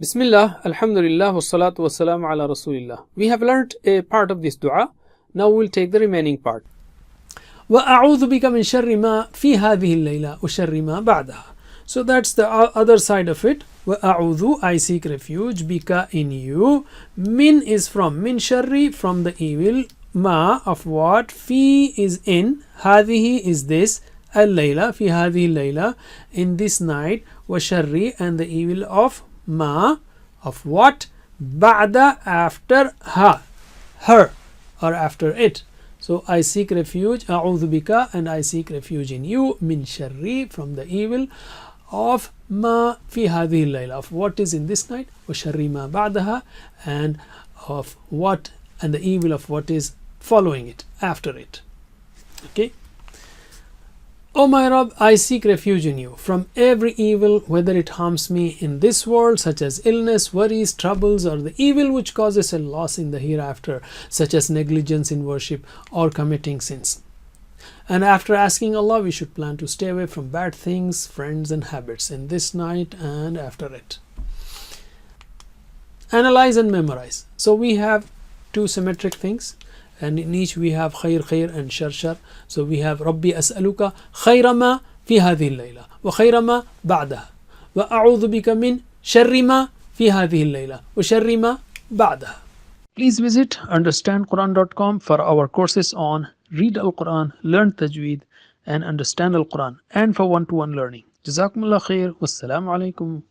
Bismillah, Alhamdulillah, wassalatu wassalamu ala Rasulillah. We have learnt a part of this dua. Now we'll take the remaining part. وَأَعُوذُ بِكَ مِنْ شَرِّ مَا فِي هَذِهِ اللَّيْلَةِ وَشَرِّ مَا بَعْدَهَا. So that's the other side of it. وَأَعُوذُ, I seek refuge, bika, in you. Min is from, min sharri, from the evil, ma, of what, fi is in, hadihi is this, al-layla, fi hadihi layla, in this night, wa sharri, and the evil of ma, of what, ba'da, after ha, her, or after it. So I seek refuge, a'udhu bika, and I seek refuge in you, min sharri, from the evil of ma fi hadhihi layla, of what is in this night, wa sharri ma ba'daha, and of what, and the evil of what is following it, after it. Okay. O my Rabb, I seek refuge in you from every evil, whether it harms me in this world, such as illness, worries, troubles, or the evil which causes a loss in the hereafter, such as negligence in worship or committing sins. And after asking Allah, we should plan to stay away from bad things, friends, and habits in this night and after it. Analyze and memorize. So we have two symmetric things, and in each we have khair khair and shar shar. So we have Rabbi as'aluka khayra ma fi hadhihi al-layla wa khayra ma ba'daha wa a'udhu bika min sharri ma fi hadhihi al-layla wa sharri ma ba'daha. Please visit understandquran.com for our courses on read Al-Quran, learn Tajweed, and understand Al-Quran, and for one-to-one learning. Jazakumullah khair. Wassalamu alaikum.